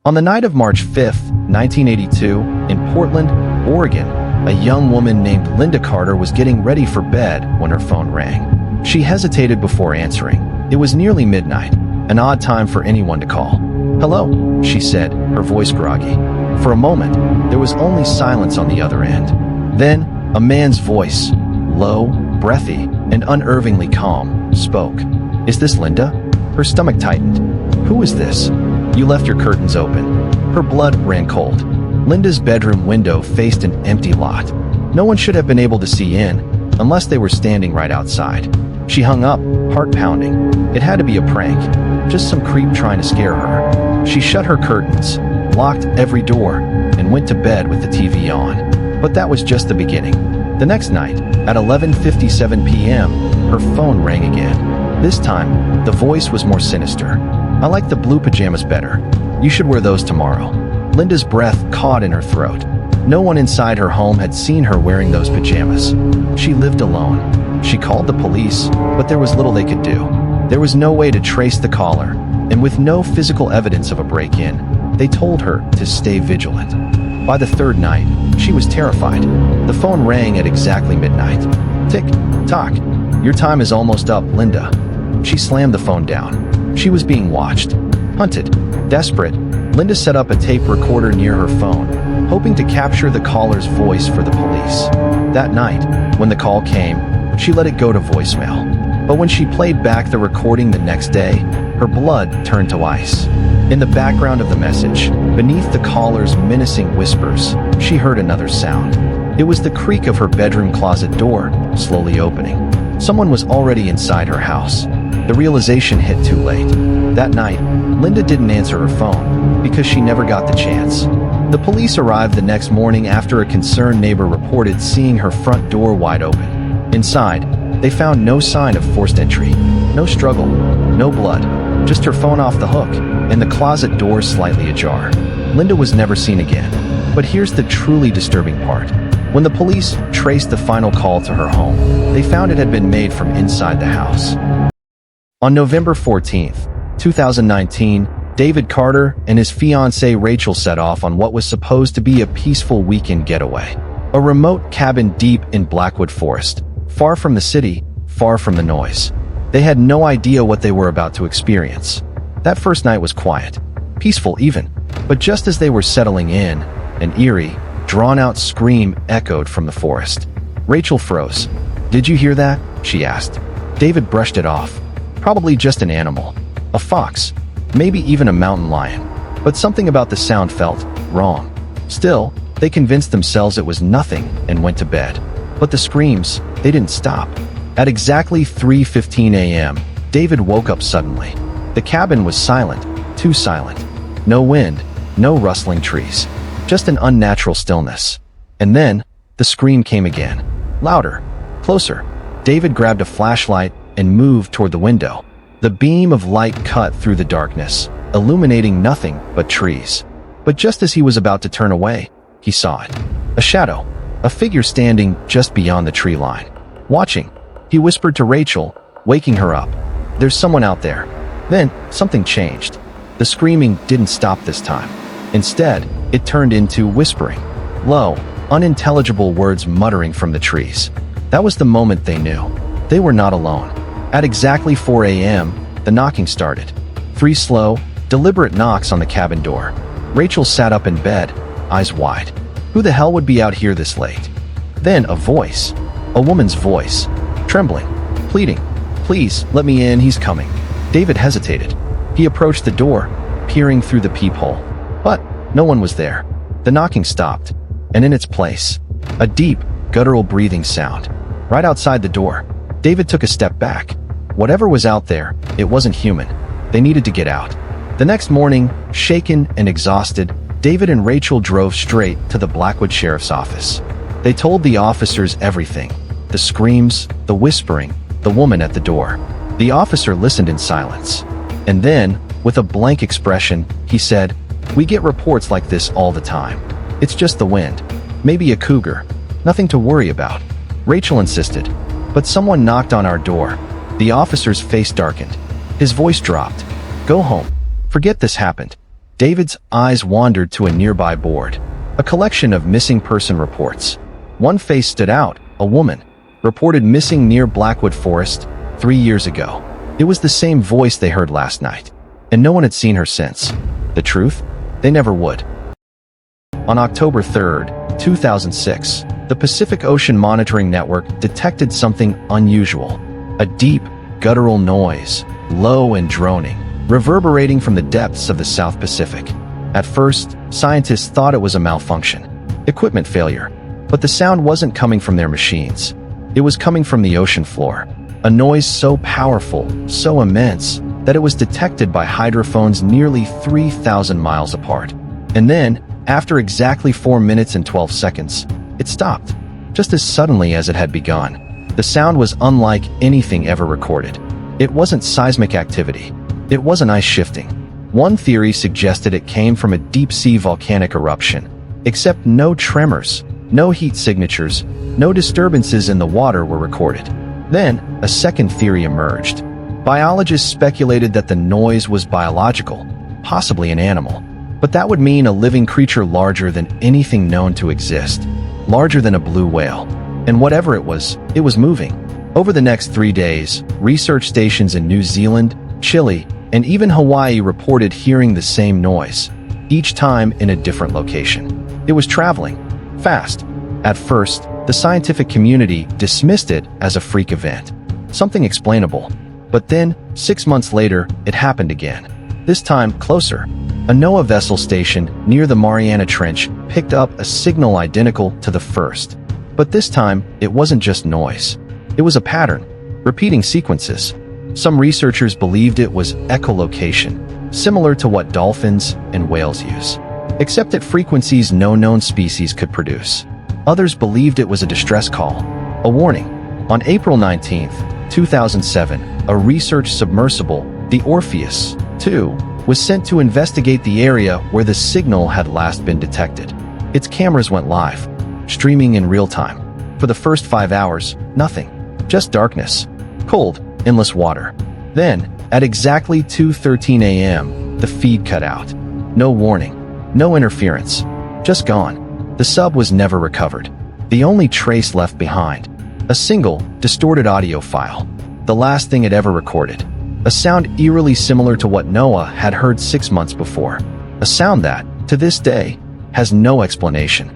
On the night of March 5th, 1982, in Portland, Oregon, a young woman named Linda Carter was getting ready for bed when her phone rang. She hesitated before answering. It was nearly midnight, an odd time for anyone to call. "Hello," she said, her voice groggy. For a moment, there was only silence on the other end. Then, a man's voice, low, breathy, and unnervingly calm, spoke. "Is this Linda?" Her stomach tightened. "Who is this?" "You left your curtains open." Her blood ran cold. Linda's bedroom window faced an empty lot. No one should have been able to see in, unless they were standing right outside. She hung up, heart pounding. It had to be a prank, just some creep trying to scare her. She shut her curtains, locked every door, and went to bed with the TV on. But that was just the beginning. The next night, at 11:57 p.m., her phone rang again. This time, the voice was more sinister. "I like the blue pajamas better. You should wear those tomorrow." Linda's breath caught in her throat. No one inside her home had seen her wearing those pajamas. She lived alone. She called the police, but there was little they could do. There was no way to trace the caller, and with no physical evidence of a break-in, they told her to stay vigilant. By the third night, she was terrified. The phone rang at exactly midnight. "Tick, tock. Your time is almost up, Linda." She slammed the phone down. She was being watched, hunted. Desperate, Linda set up a tape recorder near her phone, hoping to capture the caller's voice for the police. That night, when the call came, she let it go to voicemail. But when she played back the recording the next day, her blood turned to ice. In the background of the message, beneath the caller's menacing whispers, she heard another sound. It was the creak of her bedroom closet door, slowly opening. Someone was already inside her house. The realization hit too late. That night, Linda didn't answer her phone, because she never got the chance. The police arrived the next morning after a concerned neighbor reported seeing her front door wide open. Inside, they found no sign of forced entry, no struggle, no blood, just her phone off the hook, and the closet door slightly ajar. Linda was never seen again. But here's the truly disturbing part. When the police traced the final call to her home, they found it had been made from inside the house. On November 14th, 2019, David Carter and his fiancée Rachel set off on what was supposed to be a peaceful weekend getaway. A remote cabin deep in Blackwood Forest, far from the city, far from the noise. They had no idea what they were about to experience. That first night was quiet, peaceful even, but just as they were settling in, an eerie, drawn-out scream echoed from the forest. Rachel froze. "Did you hear that?" she asked. David brushed it off. Probably just an animal. A fox. Maybe even a mountain lion. But something about the sound felt wrong. Still, they convinced themselves it was nothing and went to bed. But the screams, they didn't stop. At exactly 3:15 a.m., David woke up suddenly. The cabin was silent, too silent. No wind, no rustling trees. Just an unnatural stillness. And then, the scream came again. Louder. Closer. David grabbed a flashlight and moved toward the window. The beam of light cut through the darkness, illuminating nothing but trees. But just as he was about to turn away, he saw it. A shadow. A figure standing just beyond the tree line. Watching. He whispered to Rachel, waking her up. "There's someone out there." Then, something changed. The screaming didn't stop this time. Instead, it turned into whispering. Low, unintelligible words muttering from the trees. That was the moment they knew. They were not alone. At exactly 4 a.m., the knocking started. 3 slow, deliberate knocks on the cabin door. Rachel sat up in bed, eyes wide. Who the hell would be out here this late? Then a voice. A woman's voice. Trembling. Pleading. "Please, let me in, he's coming." David hesitated. He approached the door, peering through the peephole. But no one was there. The knocking stopped, and in its place, a deep, guttural breathing sound. Right outside the door, David took a step back. Whatever was out there, it wasn't human. They needed to get out. The next morning, shaken and exhausted, David and Rachel drove straight to the Blackwood Sheriff's Office. They told the officers everything. The screams, the whispering, the woman at the door. The officer listened in silence. And then, with a blank expression, he said, "We get reports like this all the time. It's just the wind. Maybe a cougar. Nothing to worry about." Rachel insisted. "But someone knocked on our door." The officer's face darkened. His voice dropped. "Go home. Forget this happened." David's eyes wandered to a nearby board, a collection of missing person reports. One face stood out, a woman, reported missing near Blackwood Forest 3 years ago. It was the same voice they heard last night, and no one had seen her since. The truth? They never would. On October 3rd, 2006, the Pacific Ocean Monitoring Network detected something unusual. A deep, guttural noise, low and droning, reverberating from the depths of the South Pacific. At first, scientists thought it was a malfunction, equipment failure, but the sound wasn't coming from their machines. It was coming from the ocean floor, a noise so powerful, so immense, that it was detected by hydrophones nearly 3,000 miles apart. And then, after exactly 4 minutes and 12 seconds, it stopped, just as suddenly as it had begun. The sound was unlike anything ever recorded. It wasn't seismic activity. It wasn't ice shifting. One theory suggested it came from a deep-sea volcanic eruption, except no tremors, no heat signatures, no disturbances in the water were recorded. Then, a second theory emerged. Biologists speculated that the noise was biological, possibly an animal. But that would mean a living creature larger than anything known to exist, larger than a blue whale. And whatever it was moving. Over the next 3 days, research stations in New Zealand, Chile, and even Hawaii reported hearing the same noise, each time in a different location. It was traveling, fast. At first, the scientific community dismissed it as a freak event, something explainable. But then, 6 months later, it happened again. This time, closer. A NOAA vessel stationed near the Mariana Trench picked up a signal identical to the first. But this time, it wasn't just noise. It was a pattern, repeating sequences. Some researchers believed it was echolocation, similar to what dolphins and whales use, except at frequencies no known species could produce. Others believed it was a distress call, a warning. On April 19, 2007, a research submersible, the Orpheus 2, was sent to investigate the area where the signal had last been detected. Its cameras went live, streaming in real time. For the first 5 hours, nothing. Just darkness. Cold, endless water. Then, at exactly 2:13 a.m., the feed cut out. No warning. No interference. Just gone. The sub was never recovered. The only trace left behind. A single, distorted audio file. The last thing it ever recorded. A sound eerily similar to what NOAA had heard 6 months before. A sound that, to this day, has no explanation.